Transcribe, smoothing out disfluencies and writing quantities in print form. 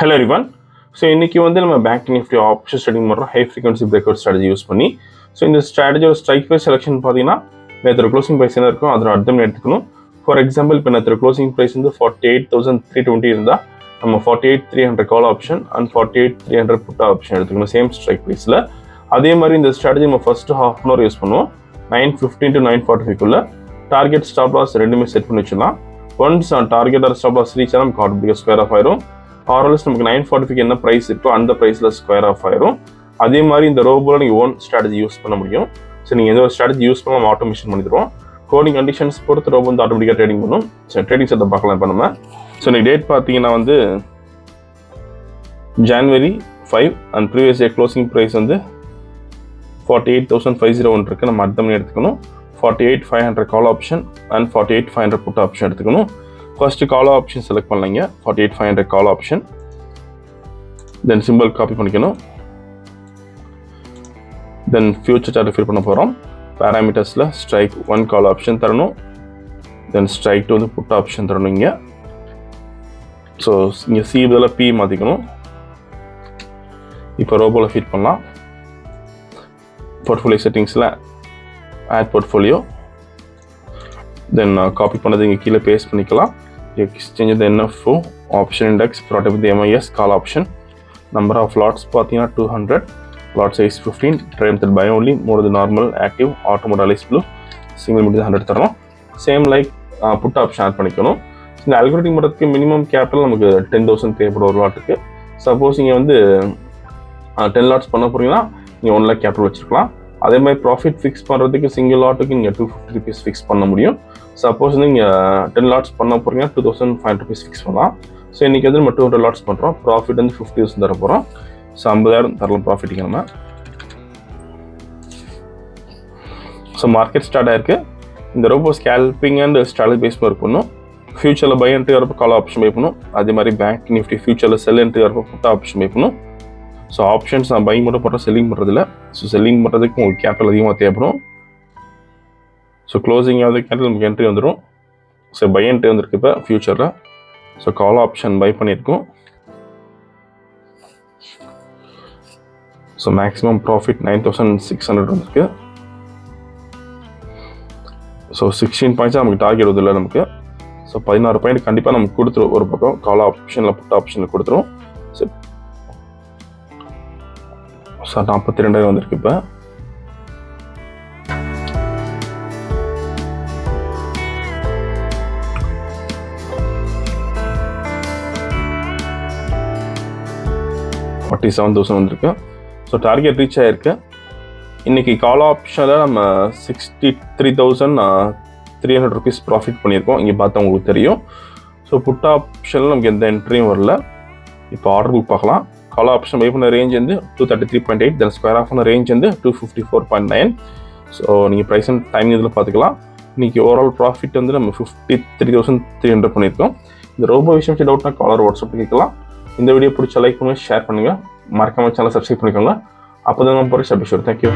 Hello everyone. So இன்னைக்கு வந்து நம்ம பேங்க் நிஃப்டி ஆப்ஷன் ட்ரேடிங் பண்ணுறோம் high frequency break out strategy use பண்ணி. ஸோ இந்த ஸ்ட்ராட்டஜியோட ஸ்ட்ரைக் ப்ரைஸ் செலெக்ஷன் பார்த்தீங்கன்னா நேற்று க்ளோசிங் ப்ரைஸ் என்ன இருக்கும் அதோட அர்த்தம் எடுத்துக்கணும். ஃபார் எக்ஸாம்பிள் இப்போ நேற்று க்ளோசிங் ப்ரைஸ் வந்து 48,320 இருந்தால் நம்ம 48,300 call option and 48,300 put option எடுத்துக்கணும் சேம் ஸ்ட்ரைக் ப்ரைஸில். அதே மாதிரி இந்த ஸ்ட்ராட்டஜி நம்ம first half an hour use பண்ணுவோம். 9:15 to 9:45 டார்கெட் ஸ்டாப் லாஸ் ரெண்டுமே செட் பண்ணி வச்சிடலாம். Once target or stop loss reach ஆனால் நமக்கு ஆட்டோமேட்டிக்காக ஸ்கொயர் ஆஃப் ஆயிரும். ஆர்எல்எஸ் நமக்கு 9:45 என்ன ப்ரைஸ் இருக்கோ அந்த ப்ரைஸில் ஸ்கொயர் ஆஃப் ஆயிரும். அதே மாதிரி இந்த ரோபோவில் நீங்கள் ஓன் ஸ்ட்ராட்டஜி யூஸ் பண்ண முடியும். ஸோ நீங்கள் எந்த ஒரு ஸ்ட்ராட்டஜி யூஸ் பண்ணாமல் ஆட்டோமேஷன் பண்ணிடுவோம். கோடிங் கண்டிஷன்ஸ் பொறுத்து ரோபோ வந்து ஆட்டோமேட்டிக்காக ட்ரேடிங் பண்ணும். ஸோ ட்ரேடிங் செட்டை பார்க்கலாம் இப்போ நம்ம. ஸோ இன்னைக்கு டேட் பார்த்தீங்கன்னா வந்து January 5 and previous day closing price வந்து 48,501 இருக்குது. நம்ம அர்த்தம் எடுத்துக்கணும். 48,500 call option and 48,500 put option எடுத்துக்கணும். ஃபர்ஸ்ட் கால் ஆப்ஷன் செலக்ட் பண்ணலைங்க. 48,500 call option, then simple copy பண்ணிக்கணும். தென் ஃபியூச்சர் சார்ட் ஃபில் பண்ண போகிறோம். பேராமீட்டர்ஸில் ஸ்ட்ரைக் 1 கால் ஆப்ஷன் தரணும். தென் ஸ்ட்ரைக் 2 வந்து புட் ஆப்ஷன் தரணும் இங்கே. ஸோ இங்கே சி இதில் பி மாற்றிக்கணும். இப்போ ரோபோவில் ஃபீட் பண்ணலாம். போர்ட்ஃபோலியோ செட்டிங்ஸில் ஆட் போர்ட்ஃபோலியோ, தென் காப்பி பண்ணது இங்கே கீழே பேஸ்ட் பண்ணிக்கலாம். Exchange the NFO option index product with MIS call option. Number of lots பார்த்தீங்கன்னா 200, lot size 15, trade method buy only, more the normal active auto mode Alice Blue, single meter 100 தரணும். Same like put option add பண்ணிக்கணும். இந்த algorithm பண்ணுறதுக்கு minimum capital நமக்கு 10,000 தேவைப்படும் ஒரு லாட்டுக்கு. Suppose நீங்கள் வந்து 10 லாட்ஸ் பண்ண போகிறீங்கன்னா நீங்கள் 1 lakh கேபிட்டல் வச்சுருக்கலாம். அதே மாதிரி ப்ராஃபிட் ஃபிக்ஸ் பண்ணுறதுக்கு சிங்கிள் லாட்டுக்கு நீங்கள் 250 rupees ஃபிக்ஸ் பண்ண முடியும். சப்போஸ் வந்து நீங்கள் 10 லாட்ஸ் பண்ண போகிறீங்கன்னா 2,500 rupees ஃபிக்ஸ் பண்ணலாம். ஸோ இன்றைக்கி வந்து நம்ம 200 லாட்ஸ் பண்ணுறோம். ப்ராஃபிட் வந்து 50,000 தர போகிறோம். ஸோ 50,000 தரலாம் ப்ராஃபிட்டுக்கு நம்ம. ஸோ மார்க்கெட் ஸ்டார்ட் ஆயிருக்கு. இந்த robo scalping and strategy base work பண்ணும். ஃபியூச்சரில் பை என்ட்ரி வரப்போ கால் ஆப்ஷன் பை பண்ணும். அதே மாதிரி பேங்க் நிஃப்டி ஃபியூச்சரில் செல் என்ட்ரி வரப்போ புட் ஆப்ஷன் பை பண்ணும். ஸோ ஆப்ஷன்ஸ் நான் பை மட்டும் பண்ணுறோம், செல்லிங் பண்ணுறதில்ல. ஸோ செல்லிங் பண்ணுறதுக்கு உங்களுக்கு கேபிட்டல் அதிகமாக தேவைப்படும். ஸோ க்ளோசிங் ஆகுது கேபிட்டல் நமக்கு என்ட்ரி வந்துடும். ஸோ பை என்ட்ரி வந்துருக்கு இப்போ ஃபியூச்சரில். ஸோ கால் ஆப்ஷன் பை பண்ணியிருக்கோம். ஸோ மேக்ஸிமம் ப்ராஃபிட் 9,600 வந்துருக்கு. ஸோ 16 பாயிண்ட்ஸாக நமக்கு டார்கெட் வருது இல்லை நமக்கு. ஸோ 16 பாயிண்ட் கண்டிப்பாக நமக்கு கொடுத்துரும். ஒரு பக்கம் கால் ஆப்ஷனில் புட் ஆப்ஷனில் கொடுத்துரும். ஸோ 42,000 வந்திருக்கு இப்போ. $47,000 வந்திருக்கு. ஸோ டார்கெட் ரீச் ஆகிருக்கு. இன்றைக்கி கால் ஆப்ஷனில் நம்ம 63,300 rupees ப்ராஃபிட் பண்ணியிருக்கோம். இங்கே பார்த்தா உங்களுக்கு தெரியும். ஸோ புட் ஆப்ஷனில் நமக்கு எந்த என்ட்ரியும் வரல. இப்போ ஆர்டர் புக் பார்க்கலாம். கால் ஆப்ஷன் பை பண்ண ரேஞ்ச் வந்து 233.8, தென் ஸ்கொயர் ஆஃப் பண்ண ரேஞ்ச் வந்து 254.9. ஸோ நீங்கள் ப்ரைஸ் அண்ட் டைம் இதில் பார்த்துக்கலாம். இன்றைக்கி ஓவரால் ப்ராஃபிட் வந்து நம்ம 53,300 பண்ணியிருக்கோம். இந்த ரோபோ விஷயம் டவுட்னா காலர் வாட்ஸ்அப் கேட்கலாம். இந்த வீடியோ பிடிச்ச லைக் பண்ணுங்கள், ஷேர் பண்ணுங்கள், மறக்காம சேனல் சப்ஸ்கிரைப் பண்ணிக்கோங்க. அப்போ தான் நம்ம போகிற சப்ஸ்கிரைப். தேங்க்யூ.